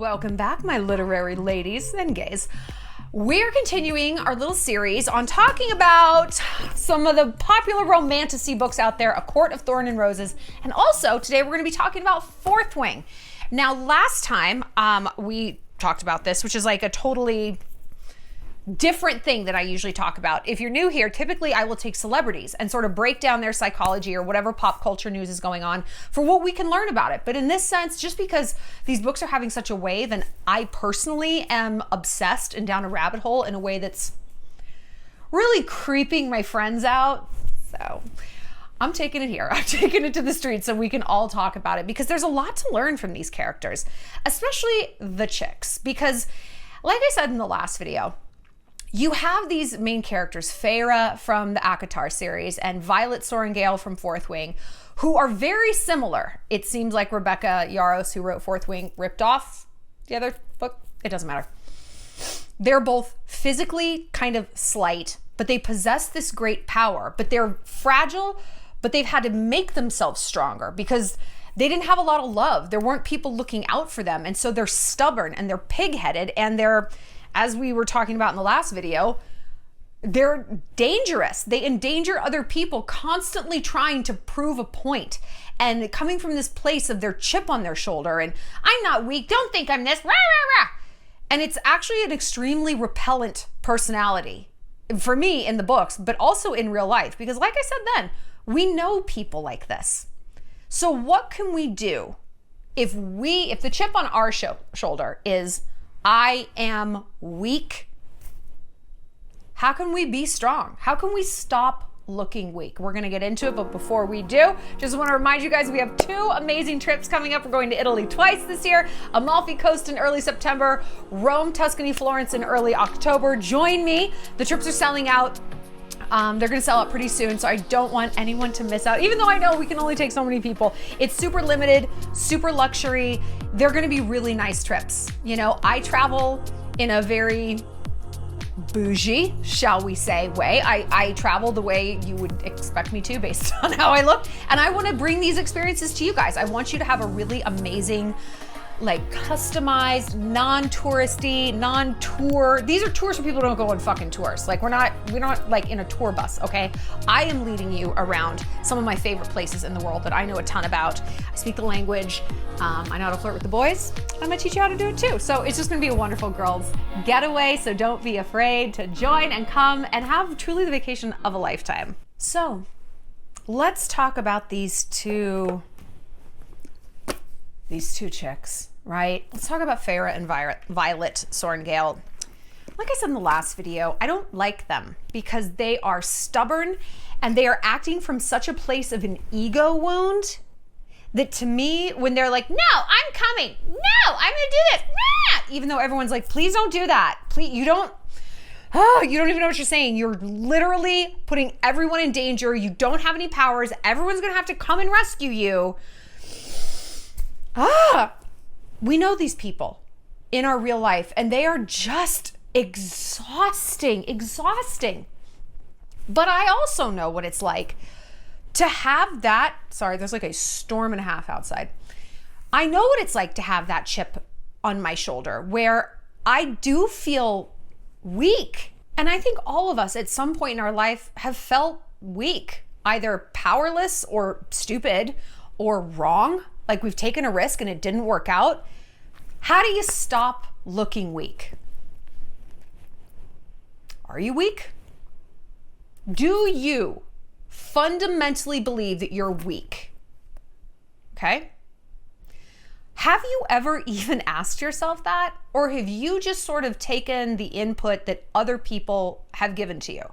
Welcome back, my literary ladies and gays. We're continuing our little series on talking about some of the popular romantasy books out there, A Court of Thorn and Roses, and also today we're going to be talking about Fourth Wing. Now, last time we talked about this, which is like a totally different thing that I usually talk about. If you're new here, typically I will take celebrities and sort of break down their psychology or whatever pop culture news is going on for what we can learn about it. But in this sense, just because these books are having such a wave and I personally am obsessed and down a rabbit hole in a way that's really creeping my friends out. So I'm taking it here. I'm taking it to the streets so we can all talk about it because there's a lot to learn from these characters, especially the chicks. Because like I said in the last video, you have these main characters, Feyre from the ACOTAR series and Violet Sorrengail from Fourth Wing, who are very similar. It seems like Rebecca Yarros, who wrote Fourth Wing, ripped off the other book. It doesn't matter. They're both physically kind of slight, but they possess this great power. But they're fragile, but they've had to make themselves stronger because they didn't have a lot of love. There weren't people looking out for them. And so they're stubborn and they're pig-headed and they're, as we were talking about in the last video, they're dangerous. They endanger other people, constantly trying to prove a point and coming from this place of their chip on their shoulder and I'm not weak, don't think I'm this, rah, rah, rah. And it's actually an extremely repellent personality for me in the books, but also in real life, because like I said then, we know people like this. So what can we do if the chip on our shoulder is I am weak? How can we be strong? How can we stop looking weak? We're gonna get into it, but before we do, just wanna remind you guys we have 2 amazing trips coming up. We're going to Italy twice this year, Amalfi Coast in early September, Rome, Tuscany, Florence in early October. Join me. The trips are selling out. They're gonna sell out pretty soon, so I don't want anyone to miss out, even though I know we can only take so many people. It's super limited, super luxury. They're gonna be really nice trips. You know, I travel in a very bougie, shall we say, way. I travel the way you would expect me to based on how I look, and I wanna bring these experiences to you guys. I want you to have a really amazing, like customized, non-touristy, non-tour. These are tours for people who don't go on fucking tours. Like we're not like in a tour bus, okay? I am leading you around some of my favorite places in the world that I know a ton about. I speak the language. I know how to flirt with the boys. I'm gonna teach you how to do it too. So it's just gonna be a wonderful girls getaway. So don't be afraid to join and come and have truly the vacation of a lifetime. So let's talk about these two chicks, right? Let's talk about Feyre and Violet Sorrengail. Like I said in the last video, I don't like them because they are stubborn and they are acting from such a place of an ego wound that to me, when they're like, no, I'm coming. No, I'm gonna do this. Nah! Even though everyone's like, please don't do that. Please, you don't even know what you're saying. You're literally putting everyone in danger. You don't have any powers. Everyone's gonna have to come and rescue you. We know these people in our real life and they are just exhausting. But I also know what it's like to have that, sorry, there's like a storm and a half outside. I know what it's like to have that chip on my shoulder where I do feel weak. And I think all of us at some point in our life have felt weak, either powerless or stupid or wrong. Like we've taken a risk and it didn't work out. How do you stop looking weak? Are you weak? Do you fundamentally believe that you're weak? Okay. Have you ever even asked yourself that? Or have you just sort of taken the input that other people have given to you?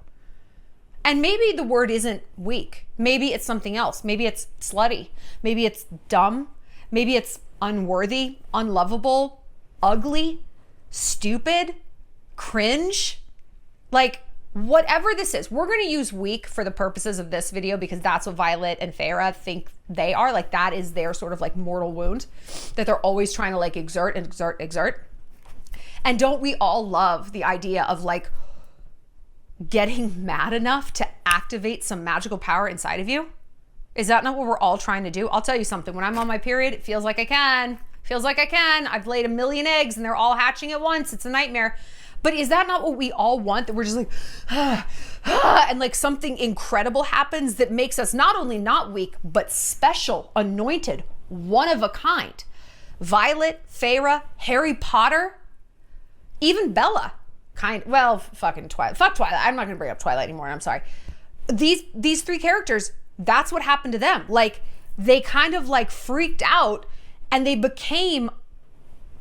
And maybe the word isn't weak. Maybe it's something else. Maybe it's slutty. Maybe it's dumb. Maybe it's unworthy, unlovable, ugly, stupid, cringe. Like whatever this is, we're going to use weak for the purposes of this video because that's what Violet and Feyre think they are. Like that is their sort of like mortal wound that they're always trying to like exert. And don't we all love the idea of like getting mad enough to activate some magical power inside of you? Is that not what we're all trying to do? I'll tell you something. When I'm on my period, it feels like I can. Feels like I can. I've laid a million eggs and they're all hatching at once. It's a nightmare. But is that not what we all want? That we're just like, and like something incredible happens that makes us not only not weak, but special, anointed, one of a kind. Violet, Feyre, Harry Potter, even Bella. Fucking Twilight. Fuck Twilight. I'm not going to bring up Twilight anymore. I'm sorry. These three characters, that's what happened to them. Like, they kind of like freaked out and they became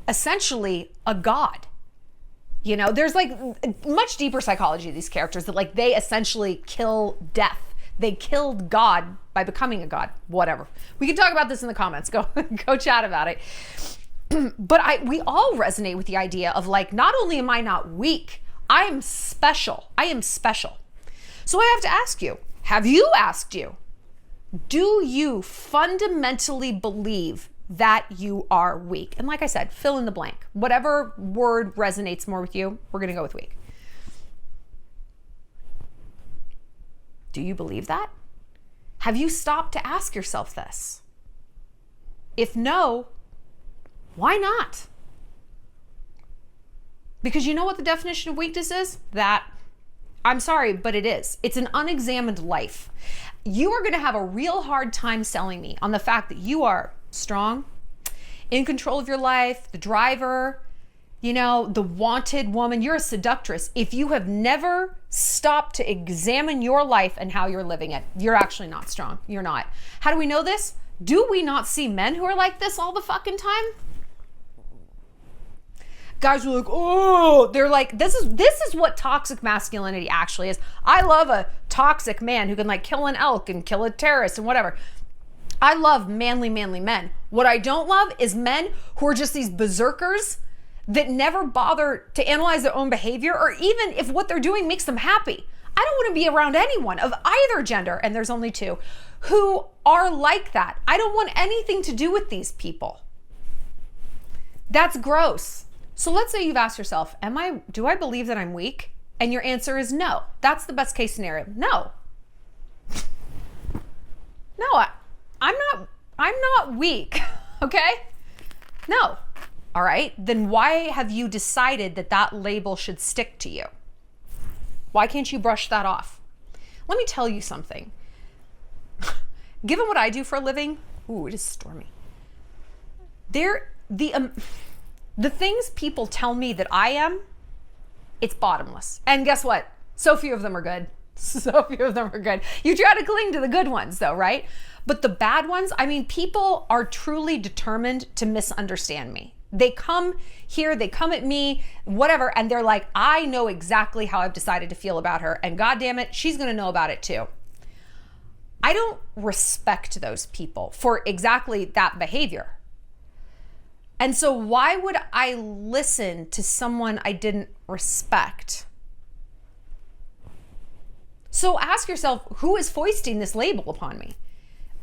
essentially a god. You know, there's like much deeper psychology of these characters that like they essentially kill death. They killed God by becoming a god. Whatever. We can talk about this in the comments. Go chat about it. But we all resonate with the idea of like, not only am I not weak, I am special. I am special. So I have to ask you, have you asked you, do you fundamentally believe that you are weak? And like I said, fill in the blank. Whatever word resonates more with you, we're going to go with weak. Do you believe that? Have you stopped to ask yourself this? If no, why not? Because you know what the definition of weakness is? That, I'm sorry, but it is. It's an unexamined life. You are going to have a real hard time selling me on the fact that you are strong, in control of your life, the driver, you know, the wanted woman. You're a seductress. If you have never stopped to examine your life and how you're living it, you're actually not strong. You're not. How do we know this? Do we not see men who are like this all the fucking time? Guys are like, oh, they're like, this is what toxic masculinity actually is. I love a toxic man who can like kill an elk and kill a terrorist and whatever. I love manly men. What I don't love is men who are just these berserkers that never bother to analyze their own behavior, or even if what they're doing makes them happy. I don't want to be around anyone of either gender, and there's only two, who are like that. I don't want anything to do with these people. That's gross. So let's say you've asked yourself, do I believe that I'm weak? And your answer is no. That's the best case scenario. No. No, I'm not weak, okay? No. All right, then why have you decided that label should stick to you? Why can't you brush that off? Let me tell you something. Given what I do for a living, ooh, it is stormy. The things people tell me that I am, it's bottomless. And guess what? So few of them are good. So few of them are good. You try to cling to the good ones though, right? But the bad ones, I mean, people are truly determined to misunderstand me. They come here, they come at me, whatever, and they're like, I know exactly how I've decided to feel about her, and God damn it, she's gonna know about it too. I don't respect those people for exactly that behavior. And so why would I listen to someone I didn't respect? So ask yourself, who is foisting this label upon me?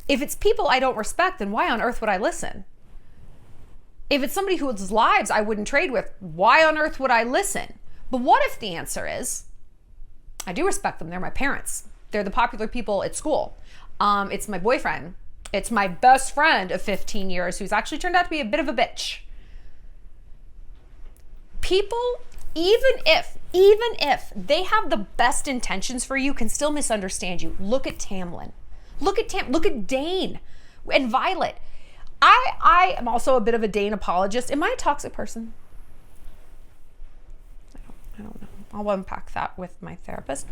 If it's people I don't respect, then why on earth would I listen? If it's somebody whose lives I wouldn't trade with, why on earth would I listen? But what if the answer is, I do respect them, they're my parents. They're the popular people at school. It's my boyfriend. It's my best friend of 15 years who's actually turned out to be a bit of a bitch. People, even if they have the best intentions for you, can still misunderstand you. Look at Tamlin. Look at Dane and Violet. I am also a bit of a Dane apologist. Am I a toxic person? I don't know. I'll unpack that with my therapist.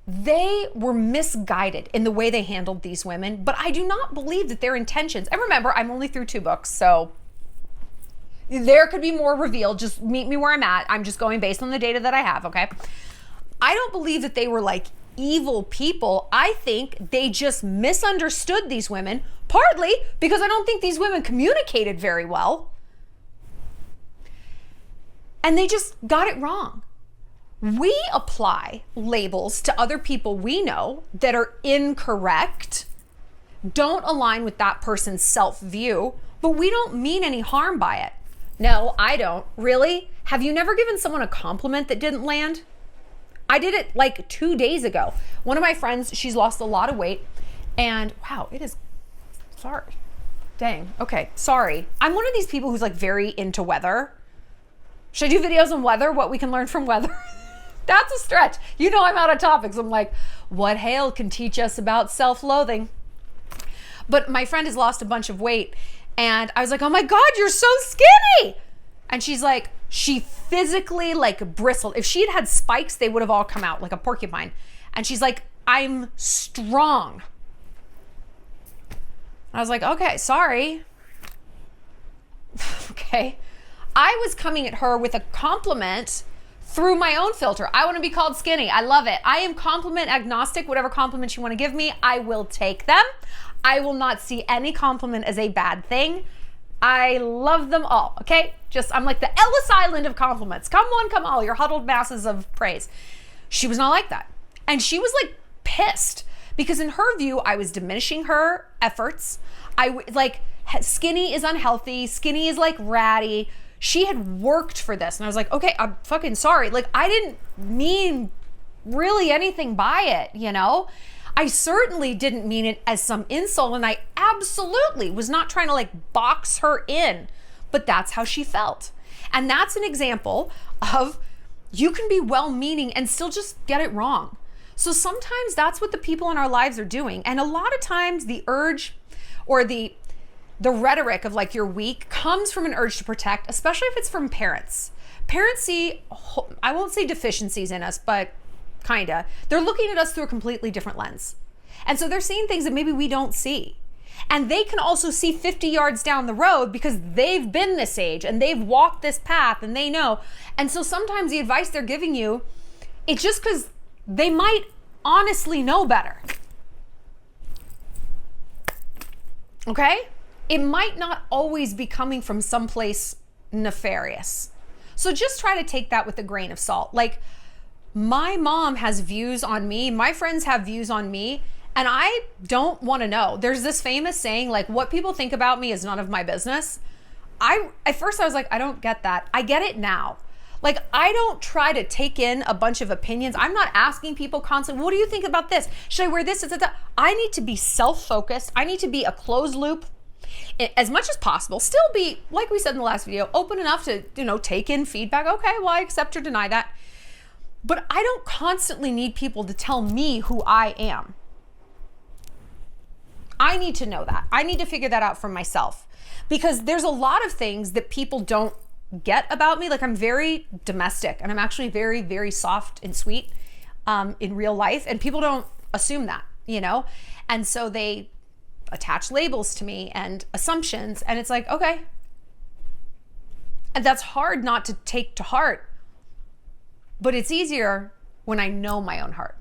They were misguided in the way they handled these women, but I do not believe that their intentions, and remember, I'm only through 2 books, so there could be more revealed. Just meet me where I'm at. I'm just going based on the data that I have, okay? I don't believe that they were like evil people. I think they just misunderstood these women, partly because I don't think these women communicated very well. And they just got it wrong. We apply labels to other people we know that are incorrect, don't align with that person's self-view, but we don't mean any harm by it. No, I don't. Really? Have you never given someone a compliment that didn't land? I did it like 2 days ago. One of my friends, she's lost a lot of weight, and wow, it is, sorry. Dang. Okay. Sorry. I'm one of these people who's like very into weather. Should I do videos on weather? What we can learn from weather? That's a stretch. You know, I'm out of topics. I'm like, what Hail can teach us about self-loathing. But my friend has lost a bunch of weight and I was like, oh my God, you're so skinny. And she's like, she physically like bristled. If she had had spikes, they would have all come out like a porcupine. And she's like, I'm strong. I was like, okay, sorry. Okay. I was coming at her with a compliment through my own filter. I want to be called skinny. I love it. I am compliment agnostic. Whatever compliments you want to give me, I will take them. I will not see any compliment as a bad thing. I love them all, okay? I'm like the Ellis Island of compliments. Come one, come all, your huddled masses of praise. She was not like that. And she was like pissed because in her view, I was diminishing her efforts. Skinny is unhealthy. Skinny is like ratty. She had worked for this. And I was like, okay, I'm fucking sorry. Like, I didn't mean really anything by it, you know? I certainly didn't mean it as some insult. And I absolutely was not trying to like box her in, but that's how she felt. And that's an example of you can be well-meaning and still just get it wrong. So sometimes that's what the people in our lives are doing. And a lot of times the urge or the rhetoric of like you're weak comes from an urge to protect, especially if it's from parents. Parents see, I won't say deficiencies in us, but kinda. They're looking at us through a completely different lens. And so they're seeing things that maybe we don't see. And they can also see 50 yards down the road because they've been this age and they've walked this path and they know. And so sometimes the advice they're giving you, it's just because they might honestly know better. Okay? It might not always be coming from someplace nefarious. So just try to take that with a grain of salt. Like, my mom has views on me, my friends have views on me, and I don't want to know. There's this famous saying, like, what people think about me is none of my business. At first I was like, I don't get that. I get it now. Like, I don't try to take in a bunch of opinions. I'm not asking people constantly, what do you think about this? Should I wear this? I need to be self-focused. I need to be a closed loop as much as possible. Still be, like we said in the last video, open enough to, take in feedback. Okay, well, I accept or deny that. But I don't constantly need people to tell me who I am. I need to know that. I need to figure that out for myself because there's a lot of things that people don't get about me. Like, I'm very domestic and I'm actually very, very soft and sweet in real life. And people don't assume that, And so they attach labels to me and assumptions. And it's like, okay. And that's hard not to take to heart. But it's easier when I know my own heart.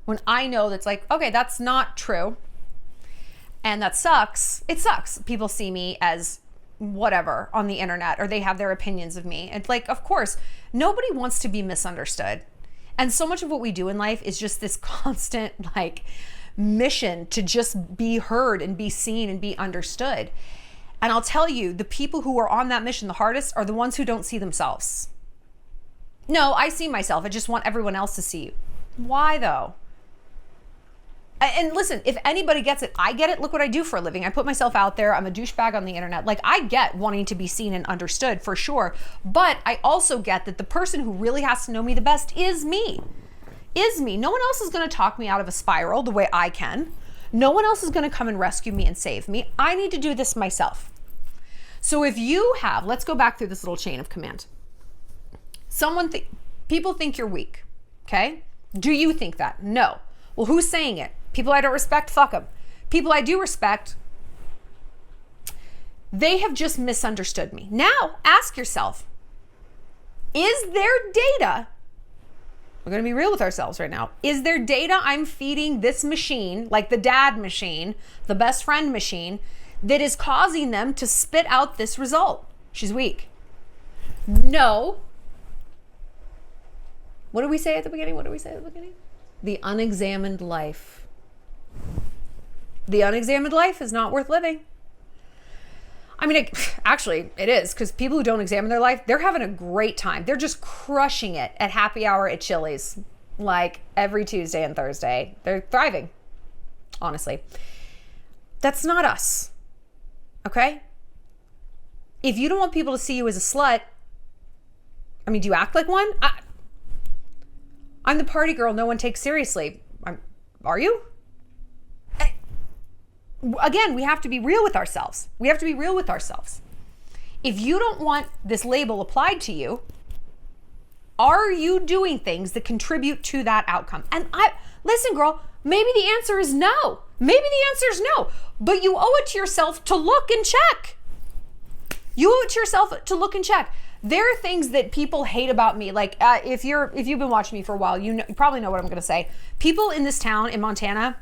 When I know that's like, okay, that's not true. And that sucks. It sucks. People see me as whatever on the internet, or they have their opinions of me. It's like, of course, nobody wants to be misunderstood. And so much of what we do in life is just this constant mission to just be heard and be seen and be understood. And I'll tell you, the people who are on that mission the hardest are the ones who don't see themselves. No, I see myself. I just want everyone else to see you. Why though? And listen, if anybody gets it, I get it. Look what I do for a living. I put myself out there. I'm a douchebag on the internet. Like, I get wanting to be seen and understood for sure. But I also get that the person who really has to know me the best is me. No one else is going to talk me out of a spiral the way I can. No one else is going to come and rescue me and save me. I need to do this myself. So if you have, let's go back through this little chain of command. People think you're weak. Okay. Do you think that? No. Well, who's saying it? People I don't respect, fuck them. People I do respect, they have just misunderstood me. Now, ask yourself, is there data? We're going to be real with ourselves right now. Is there data I'm feeding this machine, like the dad machine, the best friend machine, that is causing them to spit out this result? She's weak. No. What did we say at the beginning? The unexamined life. The unexamined life is not worth living. I mean, actually, it is, because people who don't examine their life, they're having a great time. They're just crushing it at happy hour at Chili's, like every Tuesday and Thursday. They're thriving, honestly. That's not us. Okay? If you don't want people to see you as a slut, I mean, do you act like one? I'm the party girl no one takes seriously. Are you? Again, we have to be real with ourselves. We have to be real with ourselves. If you don't want this label applied to you, are you doing things that contribute to that outcome? And listen, girl, maybe the answer is no. Maybe the answer is no, but you owe it to yourself to look and check. You owe it to yourself to look and check. There are things that people hate about me. Like if you've been watching me for a while, you probably know what I'm going to say. People in this town in Montana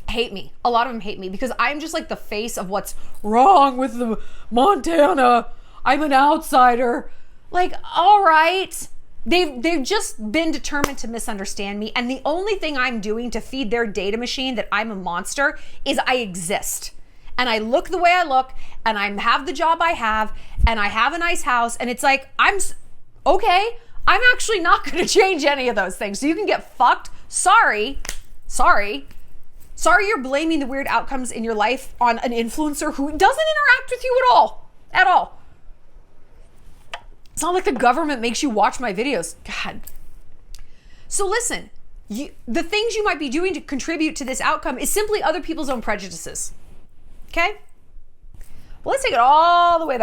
hate me. A lot of them hate me because I'm just like the face of what's wrong with the Montana. I'm an outsider. Like, all right. They've just been determined to misunderstand me. And the only thing I'm doing to feed their data machine that I'm a monster is I exist. And I look the way I look, and I have the job I have, and I have a nice house, and it's like, I'm actually not going to change any of those things. So you can get fucked. Sorry you're blaming the weird outcomes in your life on an influencer who doesn't interact with you at all. It's not like the government makes you watch my videos. God. So listen, the things you might be doing to contribute to this outcome is simply other people's own prejudices. Okay? Well, let's take it all the way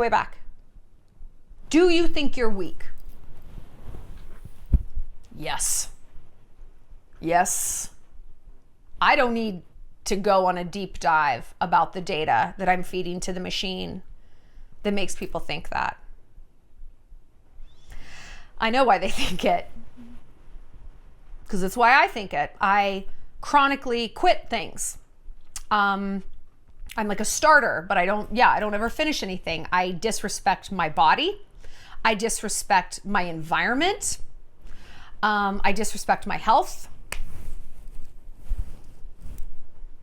back. Do you think you're weak? Yes. I don't need to go on a deep dive about the data that I'm feeding to the machine that makes people think that. I know why they think it. Because it's why I think it. I chronically quit things. I'm like a starter, but I don't ever finish anything. I disrespect my body. I disrespect my environment. I disrespect my health.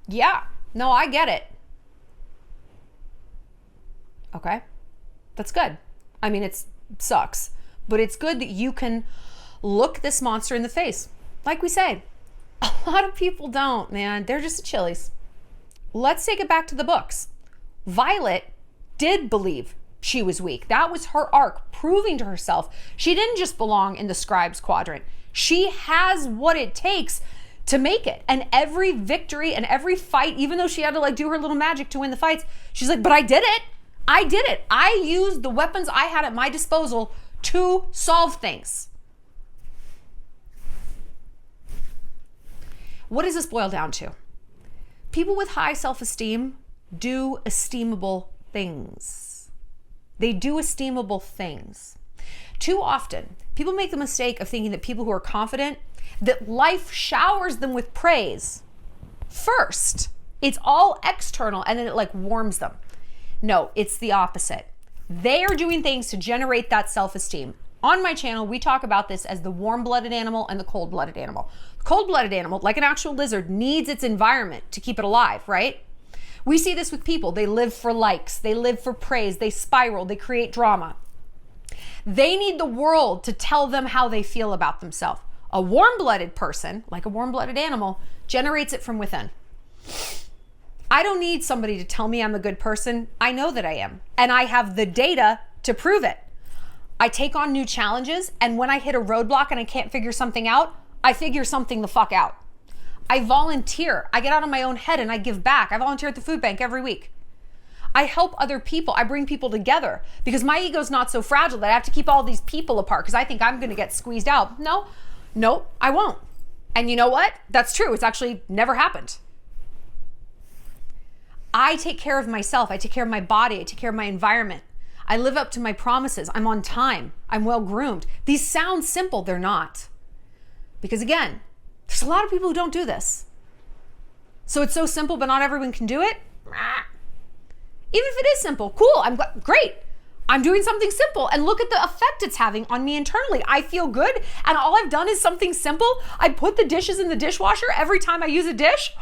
Yeah, no, I get it. Okay, that's good. I mean, it sucks, but it's good that you can look this monster in the face. Like we say, a lot of people don't, man. They're just chilies. Let's take it back to the books. Violet did believe she was weak. That was her arc, proving to herself she didn't just belong in the scribes quadrant. She has what it takes to make it. And every victory and every fight, even though she had to like do her little magic to win the fights, she's like, but I did it. I used the weapons I had at my disposal to solve things. What does this boil down to? People with high self-esteem do esteemable things. They do esteemable things. Too often, people make the mistake of thinking that people who are confident, that life showers them with praise first. It's all external and then it like warms them. No, it's the opposite. They are doing things to generate that self-esteem. On my channel, we talk about this as the warm-blooded animal and the cold-blooded animal. The cold-blooded animal, like an actual lizard, needs its environment to keep it alive, right? We see this with people. They live for likes. They live for praise. They spiral. They create drama. They need the world to tell them how they feel about themselves. A warm-blooded person, like a warm-blooded animal, generates it from within. I don't need somebody to tell me I'm a good person. I know that I am. And I have the data to prove it. I take on new challenges, and when I hit a roadblock and I can't figure something out, I figure something the fuck out. I volunteer. I get out of my own head and I give back. I volunteer at the food bank every week. I help other people. I bring people together because my ego's not so fragile that I have to keep all these people apart because I think I'm going to get squeezed out. No, I won't. And you know what? That's true. It's actually never happened. I take care of myself. I take care of my body. I take care of my environment. I live up to my promises. I'm on time. I'm well groomed. These sound simple. They're not. Because again, there's a lot of people who don't do this. So it's so simple, but not everyone can do it. Even if it is simple, cool. Great. I'm doing something simple and look at the effect it's having on me internally. I feel good. And all I've done is something simple. I put the dishes in the dishwasher every time I use a dish.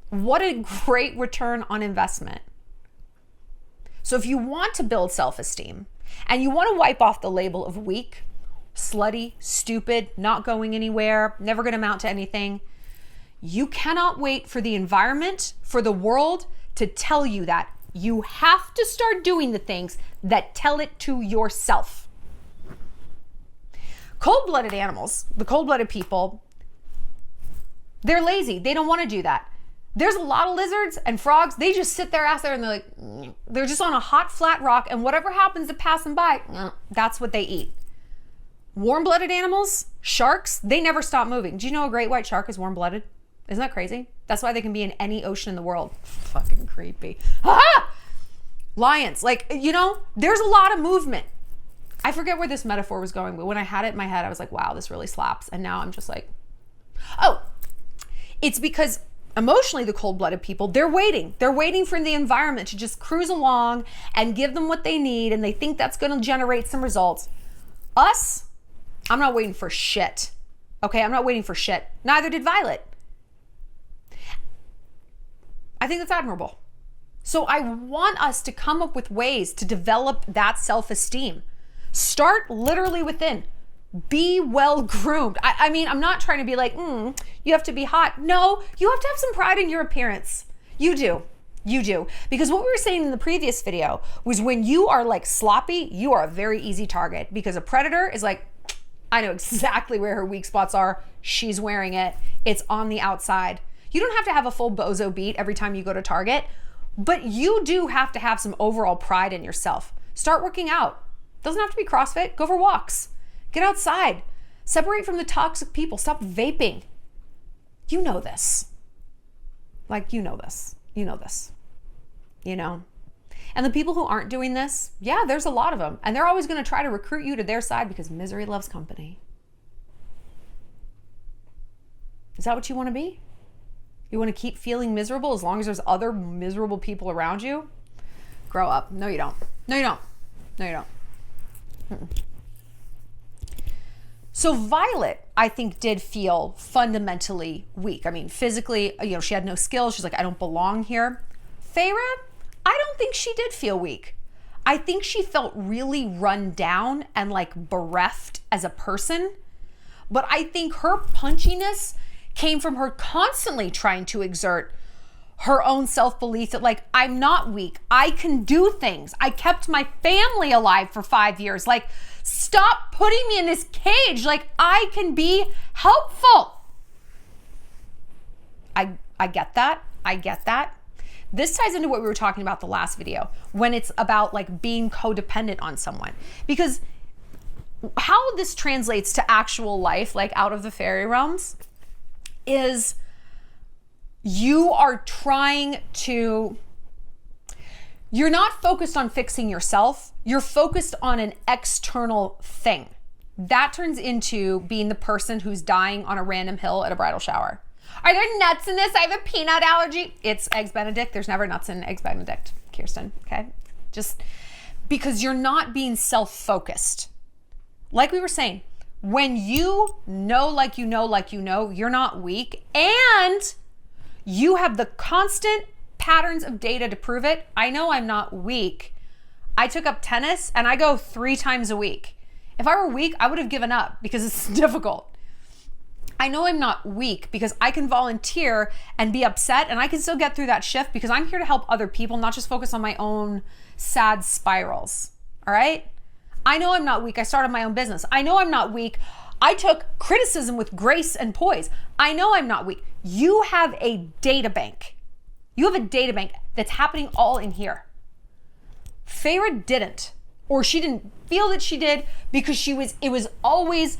What a great return on investment. So if you want to build self-esteem and you want to wipe off the label of weak, slutty, stupid, not going anywhere, never going to amount to anything, You cannot wait for the environment, for the world to tell you that. You have to start doing the things that tell it to yourself. Cold-blooded animals, the cold-blooded people, they're lazy. They don't want to do that. There's a lot of lizards and frogs. They just sit their ass there and they're like, they're just on a hot, flat rock, and whatever happens to pass them by, that's what they eat. Warm-blooded animals, sharks, they never stop moving. Do you know a great white shark is warm-blooded? Isn't that crazy? That's why they can be in any ocean in the world. Fucking creepy. Ah! Lions, like, you know, there's a lot of movement. I forget where this metaphor was going, but when I had it in my head, I was like, wow, this really slaps. And now I'm just like, oh, it's because emotionally the cold-blooded people, they're waiting. They're waiting for the environment to just cruise along and give them what they need, and they think that's going to generate some results. Us, I'm not waiting for shit. Okay, I'm not waiting for shit. Neither did Violet. I think that's admirable. So I want us to come up with ways to develop that self-esteem. Start literally within. Be well groomed. I mean, I'm not trying to be like, you have to be hot. No, you have to have some pride in your appearance. You do. You do. Because what we were saying in the previous video was when you are like sloppy, you are a very easy target, because a predator is like, I know exactly where her weak spots are. She's wearing it. It's on the outside. You don't have to have a full bozo beat every time you go to Target, but you do have to have some overall pride in yourself. Start working out. Doesn't have to be CrossFit. Go for walks. Get outside. Separate from the toxic people. Stop vaping. You know this. Like, you know this. You know this. You know? And the people who aren't doing this, yeah, there's a lot of them. And they're always going to try to recruit you to their side because misery loves company. Is that what you want to be? You want to keep feeling miserable as long as there's other miserable people around you? Grow up. No, you don't. No, you don't. No, you don't. So Violet, I think, did feel fundamentally weak. I mean, physically, you know, she had no skills. She's like, I don't belong here. Feyre, I don't think she did feel weak. I think she felt really run down and like bereft as a person. But I think her punchiness came from her constantly trying to exert her own self-belief that like, I'm not weak. I can do things. I kept my family alive for 5 years. Like, stop putting me in this cage. Like, I can be helpful. I get that. I get that. This ties into what we were talking about the last video, when it's about like being codependent on someone. Because how this translates to actual life, like out of the fairy realms, is you are trying to, you're not focused on fixing yourself. You're focused on an external thing. That turns into being the person who's dying on a random hill at a bridal shower. Are there nuts in this? I have a peanut allergy. It's Eggs Benedict. There's never nuts in Eggs Benedict, Kirsten, okay? Just because you're not being self-focused. Like we were saying, when you know, like you know, like you know, you're not weak, and you have the constant patterns of data to prove it. I know I'm not weak. I took up tennis and I go 3 times a week. If I were weak, I would have given up because it's difficult. I know I'm not weak because I can volunteer and be upset, and I can still get through that shift because I'm here to help other people, not just focus on my own sad spirals. All right? I know I'm not weak. I started my own business. I know I'm not weak. I took criticism with grace and poise. I know I'm not weak. You have a data bank. You have a data bank that's happening all in here. Feyre didn't, or she didn't feel that she did, because it was always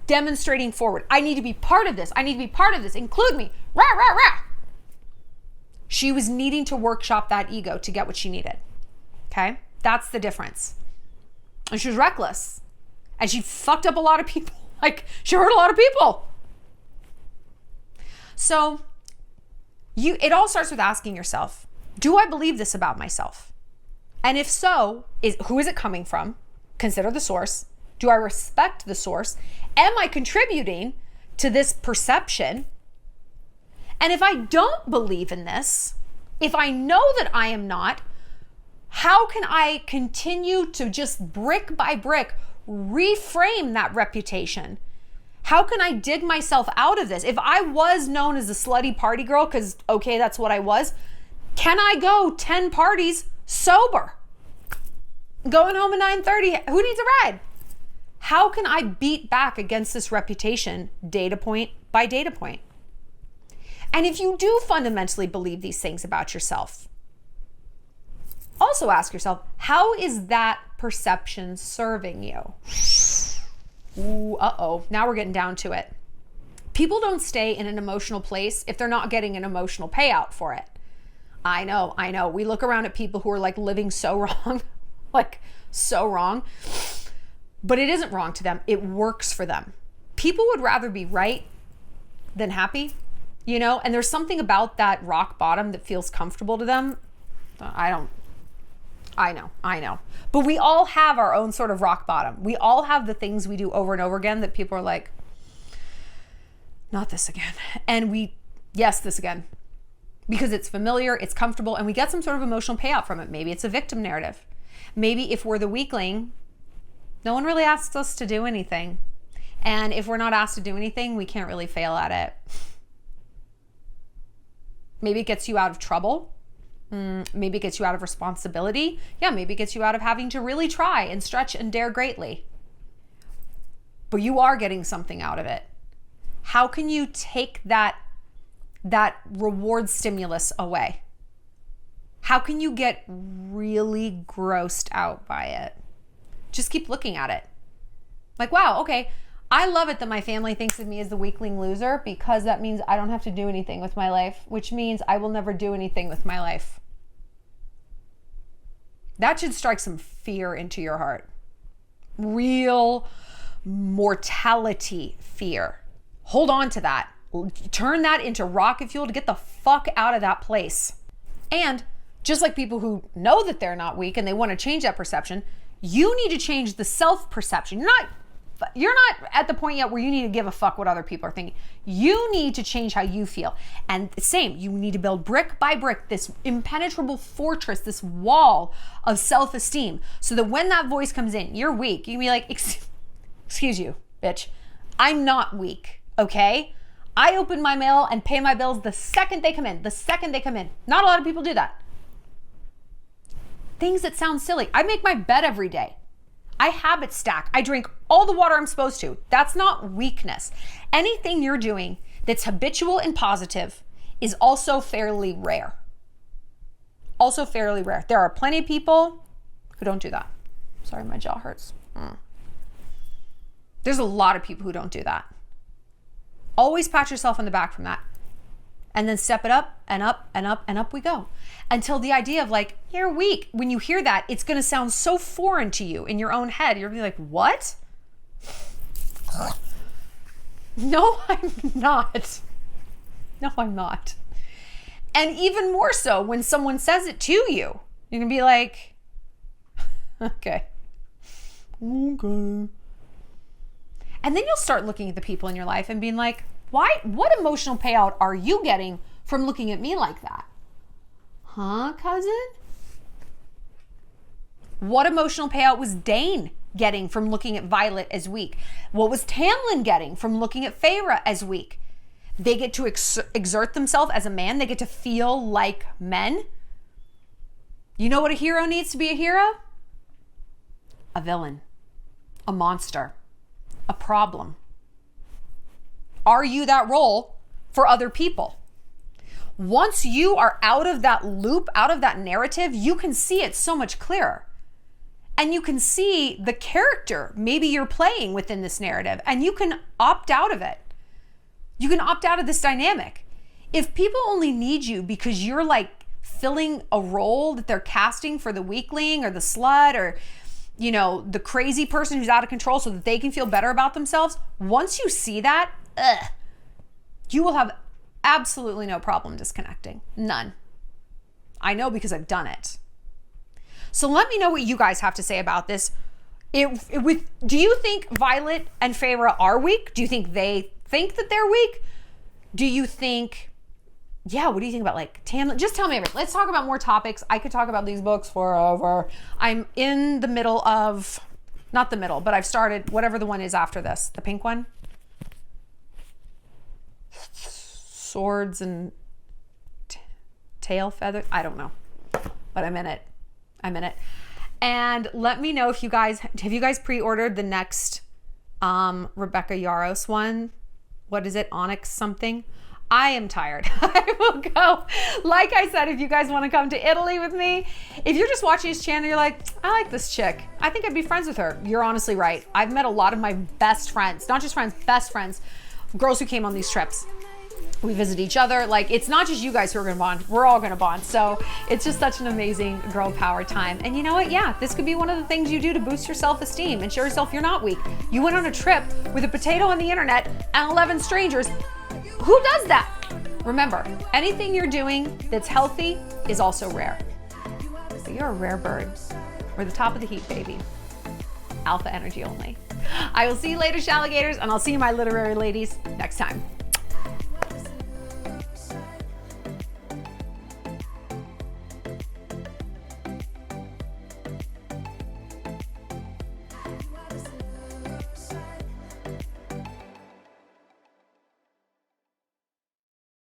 demonstrating forward. I need to be part of this. I need to be part of this. Include me. Rah, rah, rah. She was needing to workshop that ego to get what she needed. Okay? That's the difference. And she was reckless. And she fucked up a lot of people. Like, she hurt a lot of people. So, it all starts with asking yourself, do I believe this about myself? And if so, who is it coming from? Consider the source. Do I respect the source? Am I contributing to this perception? And if I don't believe in this, if I know that I am not, how can I continue to just brick by brick reframe that reputation? How can I dig myself out of this? If I was known as a slutty party girl, because, okay, that's what I was, can I go 10 parties sober? Going home at 9:30, who needs a ride? How can I beat back against this reputation data point by data point? And if you do fundamentally believe these things about yourself, also ask yourself, how is that perception serving you? Ooh, now we're getting down to it. People don't stay in an emotional place if they're not getting an emotional payout for it. I know. We look around at people who are like living so wrong, like so wrong, but it isn't wrong to them. It works for them. People would rather be right than happy, you know? And there's something about that rock bottom that feels comfortable to them. I know. But we all have our own sort of rock bottom. We all have the things we do over and over again that people are like, not this again. And yes, this again. Because it's familiar, it's comfortable, and we get some sort of emotional payout from it. Maybe it's a victim narrative. Maybe if we're the weakling, no one really asks us to do anything. And if we're not asked to do anything, we can't really fail at it. Maybe it gets you out of trouble. Maybe it gets you out of responsibility. Yeah, maybe it gets you out of having to really try and stretch and dare greatly. But you are getting something out of it. How can you take that reward stimulus away? How can you get really grossed out by it? Just keep looking at it. Like, wow, okay, I love it that my family thinks of me as the weakling loser, because that means I don't have to do anything with my life, which means I will never do anything with my life. That should strike some fear into your heart. Real mortality fear. Hold on to that. Turn that into rocket fuel to get the fuck out of that place. And just like people who know that they're not weak and they want to change that perception, you need to change the self-perception. You're not at the point yet where you need to give a fuck what other people are thinking. You need to change how you feel. And same, you need to build brick by brick this impenetrable fortress, this wall of self-esteem, so that when that voice comes in, you're weak, you can be like, excuse you, bitch. I'm not weak, okay? I open my mail and pay my bills the second they come in. Not a lot of people do that. Things that sound silly. I make my bed every day. I habit stack. I drink all the water I'm supposed to. That's not weakness. Anything you're doing that's habitual and positive is also fairly rare. There are plenty of people who don't do that. Sorry, my jaw hurts. There's a lot of people who don't do that. Always pat yourself on the back from that. And then step it up and up and up and up we go. Until the idea of like, you're weak, when you hear that, it's going to sound so foreign to you in your own head. You're going to be like, what? No, I'm not. And even more so when someone says it to you, you're going to be like, okay. And then you'll start looking at the people in your life and being like, what emotional payout are you getting from looking at me like that? Huh, cousin? What emotional payout was Dane getting from looking at Violet as weak? What was Tamlin getting from looking at Feyre as weak? They get to exert themselves as a man. They get to feel like men. You know what a hero needs to be a hero? A villain, a monster, a problem. Are you that role for other people? Once you are out of that loop, out of that narrative, you can see it so much clearer. And you can see the character maybe you're playing within this narrative, and you can opt out of it. You can opt out of this dynamic. If people only need you because you're like filling a role that they're casting for the weakling or the slut or, you know, the crazy person who's out of control so that they can feel better about themselves, once you see that, you will have absolutely no problem disconnecting. None. I know because I've done it. So let me know what you guys have to say about this. Do you think Violet and Feyre are weak? Do you think they think that they're weak? Do you think, what do you think about like Tamlin? Just tell me everything. Let's talk about more topics. I could talk about these books forever. I'm in the middle of, not the middle, but I've started whatever the one is after this, the pink one. swords and tail feathers. I don't know, but I'm in it. I'm in it. And let me know if you guys, have you guys pre-ordered the next Rebecca Yaros one? What is it? Onyx something? I am tired. I will go. Like I said, if you guys want to come to Italy with me, if you're just watching this channel, you're like, I like this chick, I think I'd be friends with her. You're honestly right. I've met a lot of my best friends, not just friends, best friends, girls who came on these trips. We visit each other. Like, it's not just you guys who are gonna bond, we're all gonna bond. So it's just such an amazing girl power time. And you know what? Yeah, this could be one of the things you do to boost your self-esteem and show yourself you're not weak. You went on a trip with a potato on the internet and 11 strangers. Who does that? Remember, anything you're doing that's healthy is also rare. But you're a rare bird. We're the top of the heap, baby. Alpha energy only. I will see you later, Shalligators, and I'll see you, my literary ladies, next time.